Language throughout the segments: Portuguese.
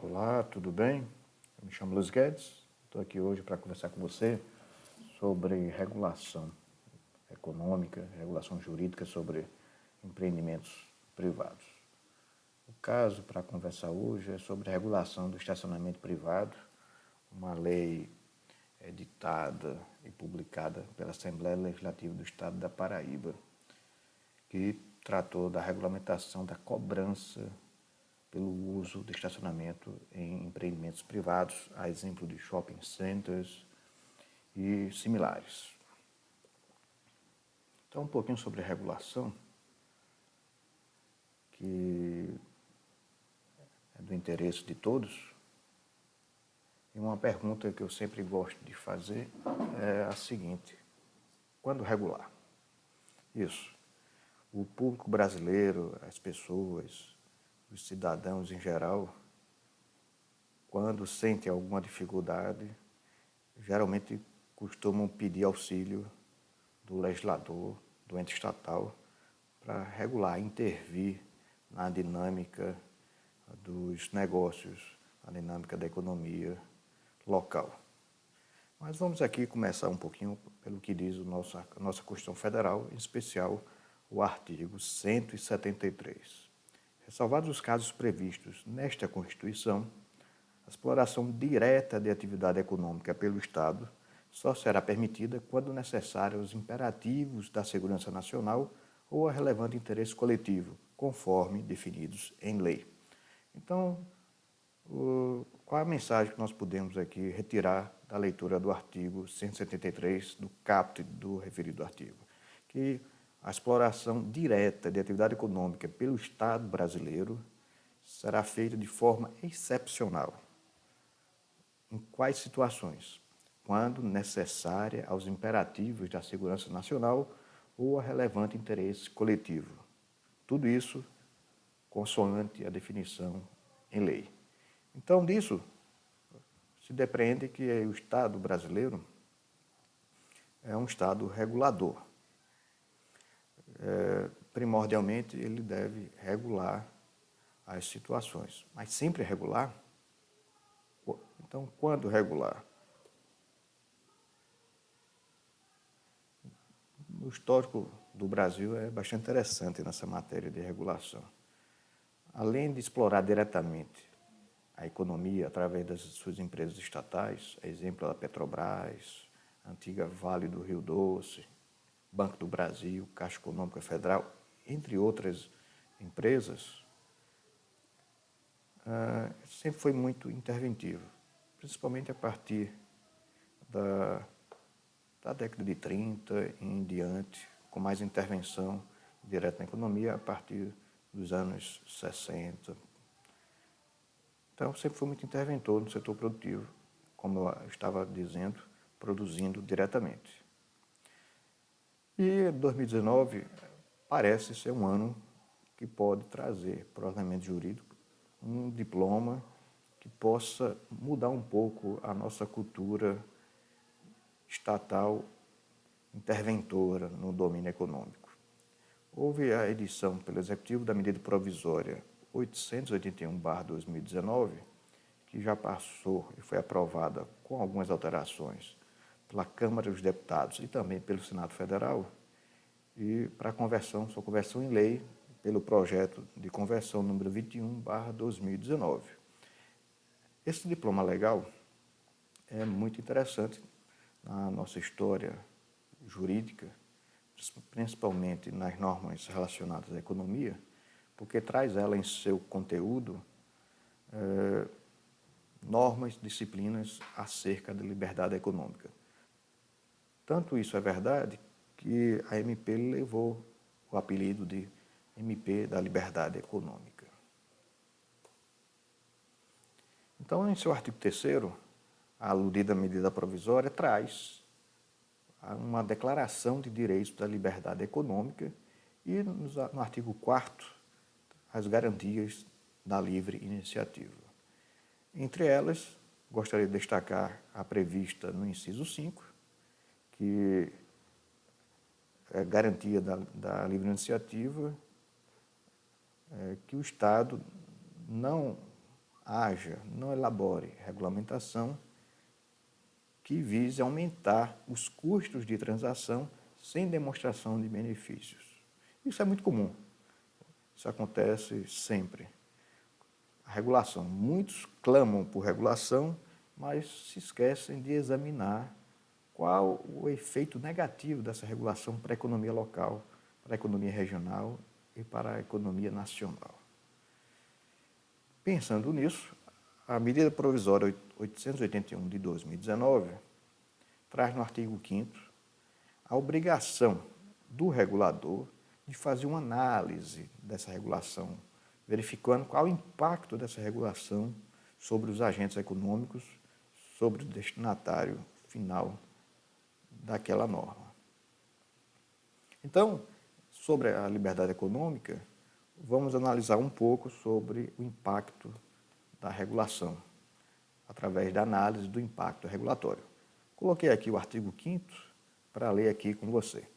Olá, tudo bem? Eu me chamo Luiz Guedes, estou aqui hoje para conversar com você sobre regulação econômica, regulação jurídica sobre empreendimentos privados. O caso para conversar hoje é sobre regulação do estacionamento privado, uma lei editada e publicada pela Assembleia Legislativa do Estado da Paraíba, que tratou da regulamentação da cobrança pelo uso do estacionamento em empreendimentos privados, a exemplo de shopping centers e similares. Então, um pouquinho sobre a regulação, que é do interesse de todos. E uma pergunta que eu sempre gosto de fazer é a seguinte: quando regular? Isso. O público brasileiro, as pessoas, os cidadãos em geral, quando sentem alguma dificuldade, geralmente costumam pedir auxílio do legislador, do ente estatal, para regular, intervir na dinâmica dos negócios, na dinâmica da economia local. Mas vamos aqui começar um pouquinho pelo que diz a nossa Constituição Federal, em especial o artigo 173. Ressalvados os casos previstos nesta Constituição, a exploração direta de atividade econômica pelo Estado só será permitida quando necessária aos imperativos da segurança nacional ou a relevante interesse coletivo, conforme definidos em lei. Então, qual a mensagem que nós podemos aqui retirar da leitura do artigo 173 do caput do referido artigo? Que a exploração direta de atividade econômica pelo Estado brasileiro será feita de forma excepcional. Em quais situações? Quando necessária aos imperativos da segurança nacional ou a relevante interesse coletivo. Tudo isso consoante a definição em lei. Então, disso se depreende que o Estado brasileiro é um Estado regulador. Primordialmente, ele deve regular as situações, mas sempre regular. Então, quando regular? O histórico do Brasil é bastante interessante nessa matéria de regulação. Além de explorar diretamente a economia através das suas empresas estatais, exemplo da Petrobras, a antiga Vale do Rio Doce, Banco do Brasil, Caixa Econômica Federal, entre outras empresas, sempre foi muito interventivo, principalmente a partir da década de 30 em diante, com mais intervenção direta na economia a partir dos anos 60. Então, sempre foi muito interventor no setor produtivo, como eu estava dizendo, produzindo diretamente. E 2019 parece ser um ano que pode trazer para o ordenamento jurídico um diploma que possa mudar um pouco a nossa cultura estatal interventora no domínio econômico. Houve a edição pelo Executivo da medida provisória 881/2019, que já passou e foi aprovada com algumas alterações pela Câmara dos Deputados e também pelo Senado Federal, e para sua conversão em lei pelo projeto de conversão número 21/2019. Esse diploma legal é muito interessante na nossa história jurídica, principalmente nas normas relacionadas à economia, porque traz ela em seu conteúdo normas, disciplinas acerca da liberdade econômica. Tanto isso é verdade que a MP levou o apelido de MP da Liberdade Econômica. Então, em seu artigo 3º, a aludida medida provisória traz uma declaração de direitos da liberdade econômica e, no artigo 4º, as garantias da livre iniciativa. Entre elas, gostaria de destacar a prevista no inciso 5, que é garantia da livre iniciativa, que o Estado não não elabore regulamentação que vise aumentar os custos de transação sem demonstração de benefícios. Isso é muito comum. Isso acontece sempre. A regulação. Muitos clamam por regulação, mas se esquecem de examinar qual o efeito negativo dessa regulação para a economia local, para a economia regional e para a economia nacional. Pensando nisso, a medida provisória 881 de 2019 traz no artigo 5º a obrigação do regulador de fazer uma análise dessa regulação, verificando qual o impacto dessa regulação sobre os agentes econômicos, sobre o destinatário final daquela norma. Então, sobre a liberdade econômica, vamos analisar um pouco sobre o impacto da regulação, através da análise do impacto regulatório. Coloquei aqui o artigo 5º para ler aqui com você.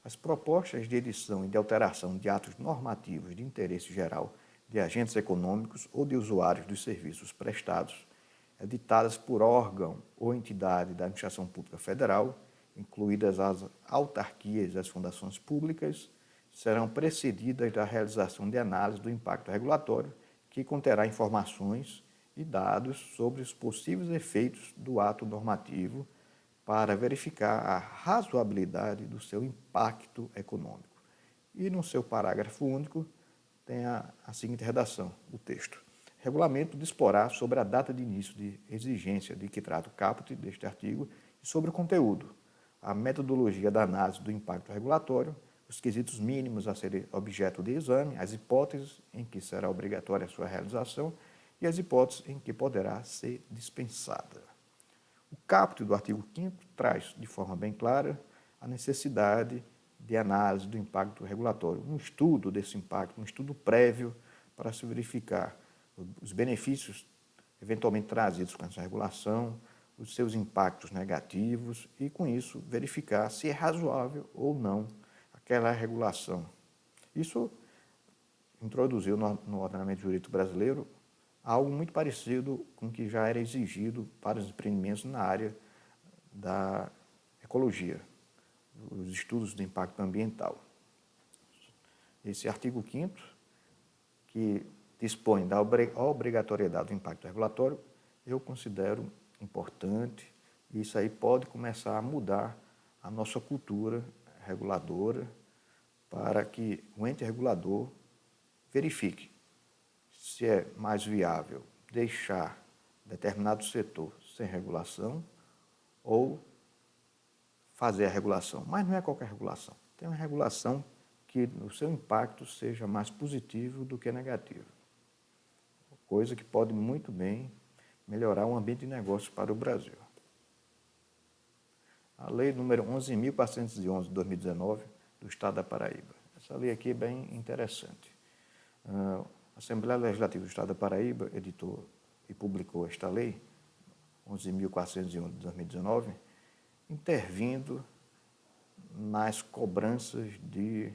As propostas de edição e de alteração de atos normativos de interesse geral de agentes econômicos ou de usuários dos serviços prestados, editadas por órgão ou entidade da administração pública federal, incluídas as autarquias e as fundações públicas, serão precedidas da realização de análise do impacto regulatório, que conterá informações e dados sobre os possíveis efeitos do ato normativo para verificar a razoabilidade do seu impacto econômico. E no seu parágrafo único tem a seguinte redação do texto. Regulamento disporá sobre a data de início de exigência de que trata o caput deste artigo e sobre o conteúdo, a metodologia da análise do impacto regulatório, os quesitos mínimos a serem objeto de exame, as hipóteses em que será obrigatória a sua realização e as hipóteses em que poderá ser dispensada. O caput do artigo 5º traz, de forma bem clara, a necessidade de análise do impacto regulatório, um estudo desse impacto, um estudo prévio para se verificar os benefícios eventualmente trazidos com essa regulação, os seus impactos negativos e, com isso, verificar se é razoável ou não aquela regulação. Isso introduziu no ordenamento jurídico brasileiro algo muito parecido com o que já era exigido para os empreendimentos na área da ecologia, os estudos do impacto ambiental. Esse artigo 5º, que dispõe da obrigatoriedade do impacto regulatório, eu considero importante, e isso aí pode começar a mudar a nossa cultura reguladora para que o ente regulador verifique se é mais viável deixar determinado setor sem regulação ou fazer a regulação. Mas não é qualquer regulação. Tem uma regulação que o seu impacto seja mais positivo do que negativo. Coisa que pode muito bem melhorar o ambiente de negócio para o Brasil. A lei número 11.411 de 2019, do Estado da Paraíba. Essa lei aqui é bem interessante. A Assembleia Legislativa do Estado da Paraíba editou e publicou esta lei, 11.411 de 2019, intervindo nas cobranças de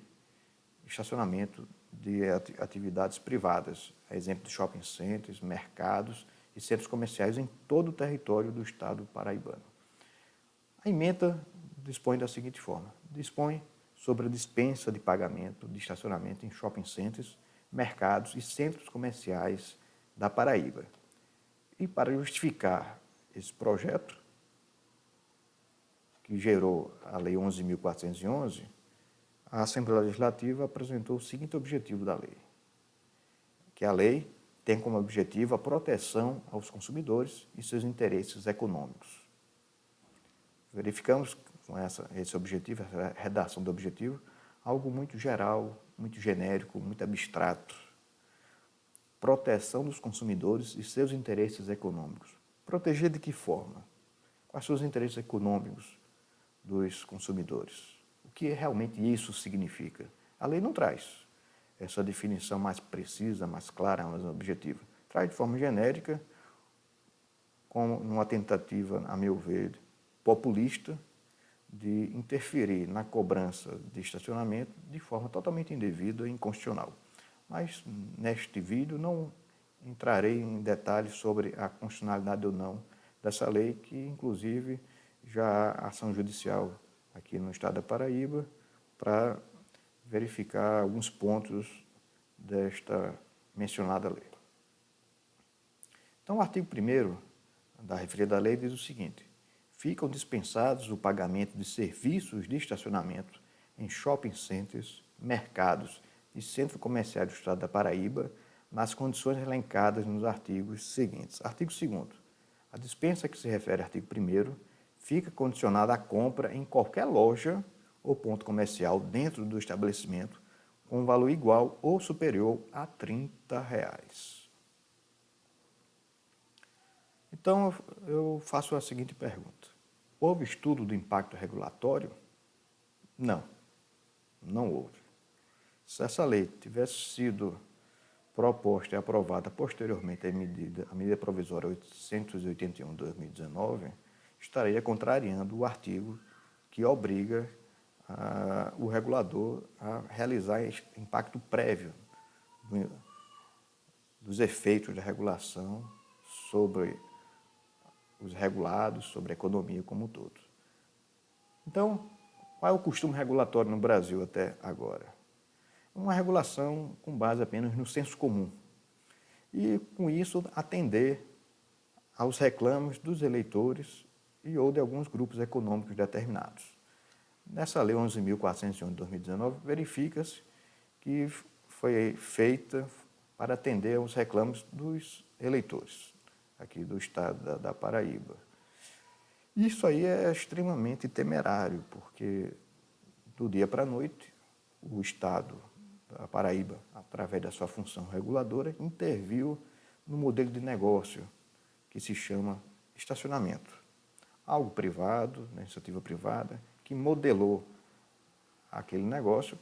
estacionamento de atividades privadas, a exemplo de shopping centers, mercados e centros comerciais em todo o território do Estado paraibano. A emenda dispõe da seguinte forma: dispõe sobre a dispensa de pagamento de estacionamento em shopping centers, mercados e centros comerciais da Paraíba. E para justificar esse projeto, que gerou a Lei 11.411, a Assembleia Legislativa apresentou o seguinte objetivo da lei: que a lei tem como objetivo a proteção aos consumidores e seus interesses econômicos. Verificamos com esse objetivo, essa redação do objetivo, algo muito geral, muito genérico, muito abstrato. Proteção dos consumidores e seus interesses econômicos. Proteger de que forma? Quais são os interesses econômicos dos consumidores? O que realmente isso significa? A lei não traz essa definição mais precisa, mais clara, mais objetiva. Traz de forma genérica, como uma tentativa, a meu ver, populista, de interferir na cobrança de estacionamento de forma totalmente indevida e inconstitucional. Mas, neste vídeo, não entrarei em detalhes sobre a constitucionalidade ou não dessa lei, que inclusive já há ação judicial aqui no estado da Paraíba para verificar alguns pontos desta mencionada lei. Então, o artigo 1º da referida lei diz o seguinte: ficam dispensados o pagamento de serviços de estacionamento em shopping centers, mercados e centros comerciais do estado da Paraíba, nas condições elencadas nos artigos seguintes. Artigo 2º. A dispensa que se refere ao artigo 1º fica condicionada à compra em qualquer loja ou ponto comercial dentro do estabelecimento com um valor igual ou superior a R$ 30. Então, eu faço a seguinte pergunta: houve estudo do impacto regulatório? Não, não houve. Se essa lei tivesse sido proposta e aprovada posteriormente à medida provisória 881 de 2019, estaria contrariando o artigo que obriga o regulador a realizar impacto prévio dos efeitos da regulação sobre os regulados, sobre a economia como um todo. Então, qual é o costume regulatório no Brasil até agora? Uma regulação com base apenas no senso comum e, com isso, atender aos reclamos dos eleitores e ou de alguns grupos econômicos determinados. Nessa Lei 11.401 de 2019, verifica-se que foi feita para atender aos reclamos dos eleitores aqui do estado da Paraíba. Isso aí é extremamente temerário, porque do dia para a noite, o estado da Paraíba, através da sua função reguladora, interviu no modelo de negócio que se chama estacionamento. Algo privado, na iniciativa privada, que modelou aquele negócio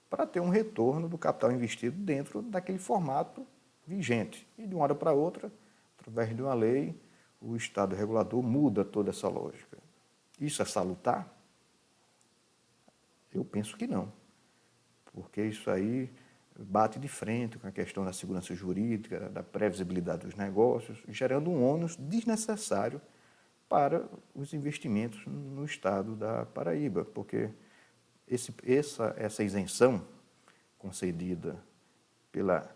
para ter um retorno do capital investido dentro daquele formato vigente. E de uma hora para outra, através de uma lei, o Estado regulador muda toda essa lógica. Isso é salutar? Eu penso que não, porque isso aí bate de frente com a questão da segurança jurídica, da previsibilidade dos negócios, gerando um ônus desnecessário para os investimentos no estado da Paraíba, porque essa isenção concedida pela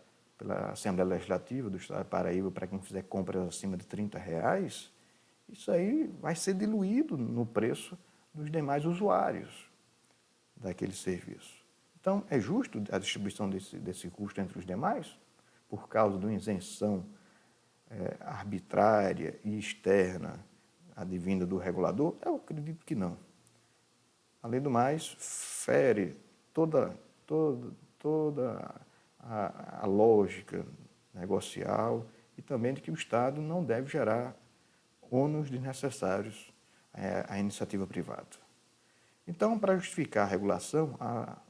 Assembleia Legislativa do estado da Paraíba para quem fizer compras acima de R$ 30, isso aí vai ser diluído no preço dos demais usuários daquele serviço. Então, é justo a distribuição desse custo entre os demais, por causa de uma isenção arbitrária e externa advinda do regulador? Eu acredito que não. Além do mais, fere toda a lógica negocial e também de que o Estado não deve gerar ônus desnecessários à iniciativa privada. Então, para justificar a regulação,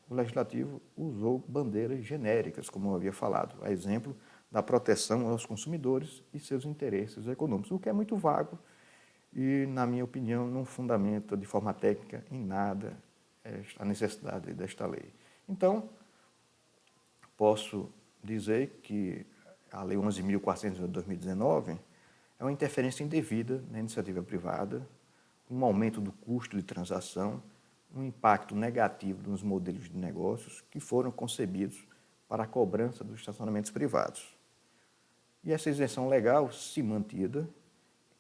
o Legislativo usou bandeiras genéricas, como eu havia falado, a exemplo da proteção aos consumidores e seus interesses econômicos, o que é muito vago e, na minha opinião, não fundamenta de forma técnica em nada a necessidade desta lei. Então, posso dizer que a Lei 11.400 de 2019 é uma interferência indevida na iniciativa privada, um aumento do custo de transação, um impacto negativo nos modelos de negócios que foram concebidos para a cobrança dos estacionamentos privados. E essa isenção legal, se mantida,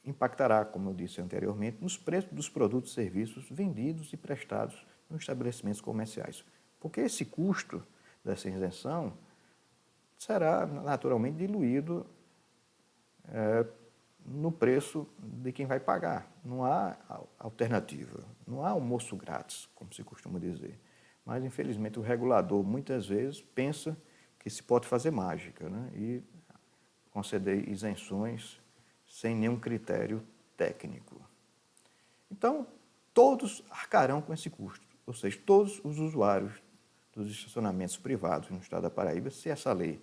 impactará, como eu disse anteriormente, nos preços dos produtos e serviços vendidos e prestados nos estabelecimentos comerciais. Porque esse custo dessa isenção será naturalmente diluído no preço de quem vai pagar. Não há alternativa, não há almoço grátis, como se costuma dizer. Mas, infelizmente, o regulador muitas vezes pensa que se pode fazer mágica, né? E conceder isenções sem nenhum critério técnico. Então, todos arcarão com esse custo, ou seja, todos os usuários dos estacionamentos privados no estado da Paraíba, se essa lei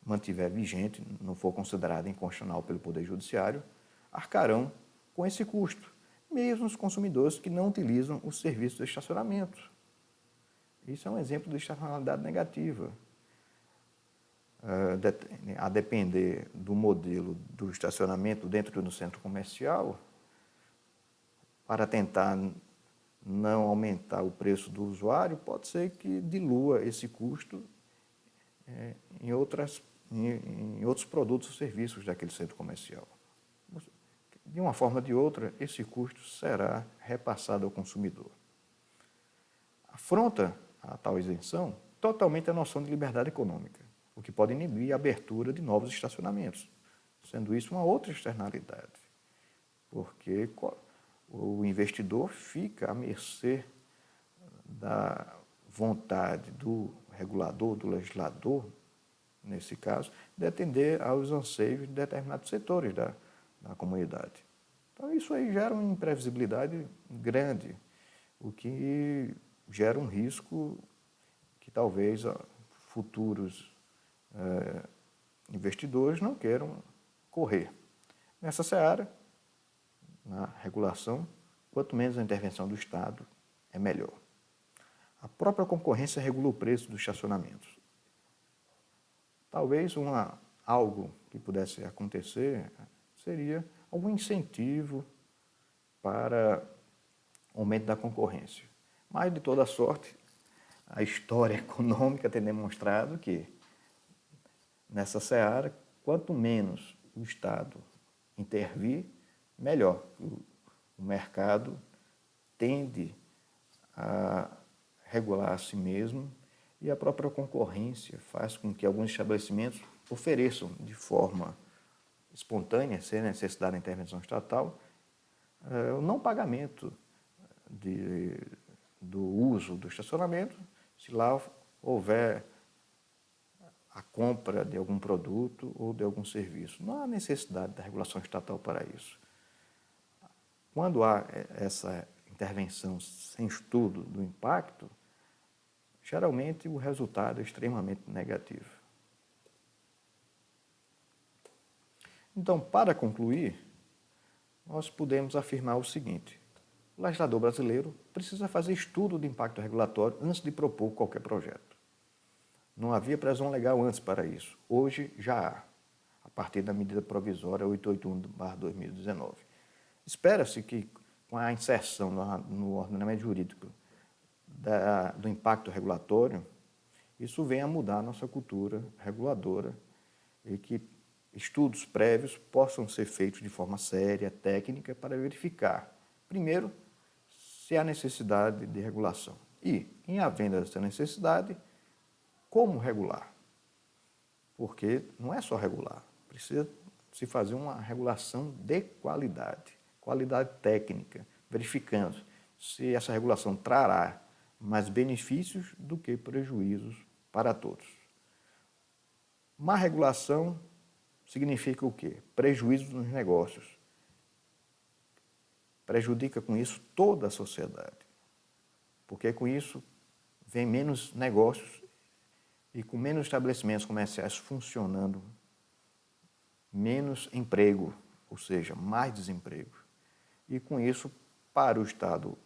mantiver vigente, não for considerada inconstitucional pelo Poder Judiciário, arcarão com esse custo, mesmo os consumidores que não utilizam o serviço de estacionamento. Isso é um exemplo de estacionalidade negativa. a depender do modelo do estacionamento dentro do centro comercial, para tentar não aumentar o preço do usuário, pode ser que dilua esse custo em outros produtos ou serviços daquele centro comercial. De uma forma ou de outra, esse custo será repassado ao consumidor. Afronta a tal isenção totalmente a noção de liberdade econômica, o que pode inibir a abertura de novos estacionamentos, sendo isso uma outra externalidade, porque o investidor fica à mercê da vontade do regulador, do legislador, nesse caso, de atender aos anseios de determinados setores da comunidade. Então, isso aí gera uma imprevisibilidade grande, o que gera um risco que talvez futuros investidores não queiram correr. Nessa seara, na regulação, quanto menos a intervenção do Estado, é melhor. A própria concorrência regula o preço dos estacionamentos. Talvez algo que pudesse acontecer seria algum incentivo para o aumento da concorrência. Mas, de toda sorte, a história econômica tem demonstrado que, nessa seara, quanto menos o Estado intervir, melhor. O mercado tende a regular a si mesmo e a própria concorrência faz com que alguns estabelecimentos ofereçam de forma espontânea, sem necessidade da intervenção estatal, o não pagamento do uso do estacionamento, se lá houver a compra de algum produto ou de algum serviço. Não há necessidade da regulação estatal para isso. Quando há essa intervenção sem estudo do impacto, geralmente o resultado é extremamente negativo. Então, para concluir, nós podemos afirmar o seguinte: o legislador brasileiro precisa fazer estudo de impacto regulatório antes de propor qualquer projeto. Não havia previsão legal antes para isso. Hoje já há, a partir da medida provisória 881/2019. Espera-se que, com a inserção no ordenamento jurídico do impacto regulatório, isso venha a mudar a nossa cultura reguladora e que estudos prévios possam ser feitos de forma séria, técnica, para verificar, primeiro, se há necessidade de regulação e, em havendo essa necessidade, como regular. Porque não é só regular, precisa se fazer uma regulação de qualidade técnica, verificando se essa regulação trará mais benefícios do que prejuízos para todos. Má regulação significa o quê? Prejuízos nos negócios. Prejudica com isso toda a sociedade, porque com isso vem menos negócios e com menos estabelecimentos comerciais funcionando, menos emprego, ou seja, mais desemprego. E com isso, para o Estado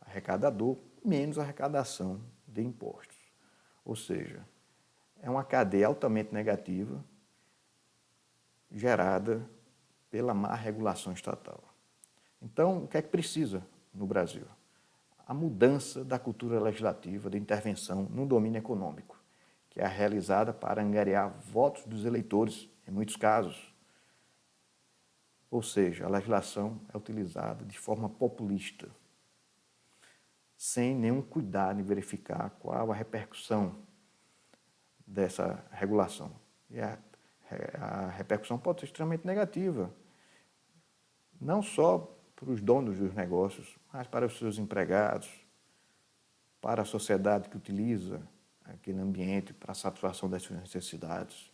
arrecadador, menos arrecadação de impostos. Ou seja, é uma cadeia altamente negativa gerada pela má regulação estatal. Então, o que é que precisa no Brasil? A mudança da cultura legislativa de intervenção no domínio econômico, que é realizada para angariar votos dos eleitores, em muitos casos. Ou seja, a legislação é utilizada de forma populista, sem nenhum cuidado em verificar qual a repercussão dessa regulação. E a repercussão pode ser extremamente negativa, não só para os donos dos negócios, mas para os seus empregados, para a sociedade que utiliza aquele ambiente para a satisfação das suas necessidades,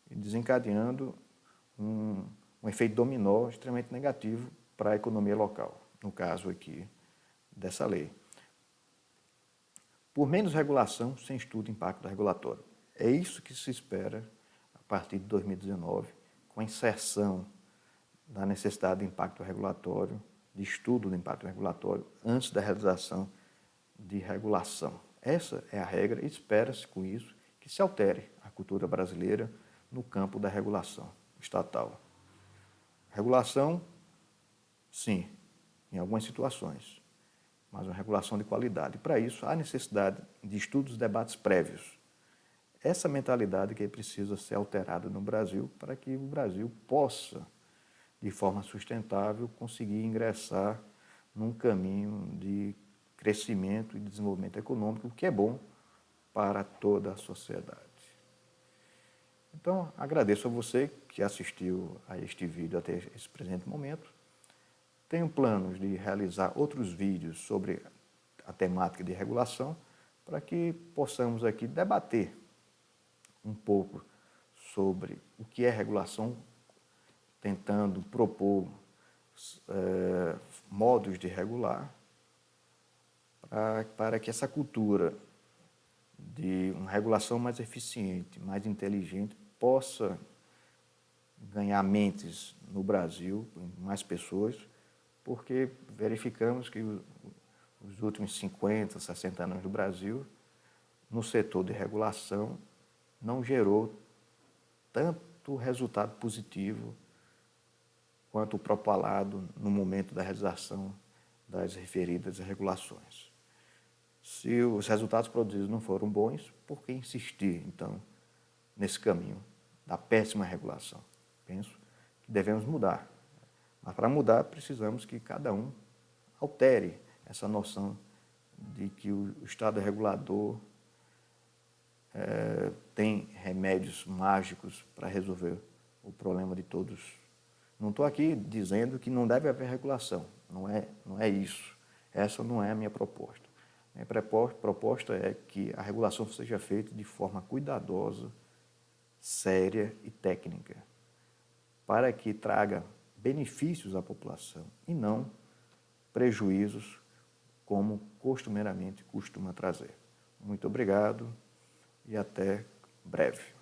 e desencadeando um efeito dominó extremamente negativo para a economia local, no caso aqui dessa lei. Por menos regulação, sem estudo de impacto regulatório. É isso que se espera a partir de 2019, com a inserção da necessidade de impacto regulatório, de estudo do impacto regulatório, antes da realização de regulação. Essa é a regra e espera-se com isso que que se altere a cultura brasileira no campo da regulação estatal. Regulação, sim, em algumas situações, mas uma regulação de qualidade. Para isso, há necessidade de estudos e debates prévios. Essa mentalidade que precisa ser alterada no Brasil para que o Brasil possa, de forma sustentável, conseguir ingressar num caminho de crescimento e desenvolvimento econômico, que é bom para toda a sociedade. Então, agradeço a você que assistiu a este vídeo até esse presente momento. Tenho planos de realizar outros vídeos sobre a temática de regulação para que possamos aqui debater um pouco sobre o que é regulação, tentando propor modos de regular para que essa cultura de uma regulação mais eficiente, mais inteligente, possa ganhar mentes no Brasil, mais pessoas, porque verificamos que os últimos 50, 60 anos do Brasil, no setor de regulação, não gerou tanto resultado positivo quanto o propalado no momento da realização das referidas regulações. Se os resultados produzidos não foram bons, por que insistir, então, nesse caminho da péssima regulação? Penso que devemos mudar. Mas para mudar, precisamos que cada um altere essa noção de que o Estado regulador tem remédios mágicos para resolver o problema de todos. Não estou aqui dizendo que não deve haver regulação, não é isso. Essa não é a minha proposta. Minha proposta é que a regulação seja feita de forma cuidadosa, séria e técnica, para que traga benefícios à população e não prejuízos, como costumeiramente costuma trazer. Muito obrigado e até breve.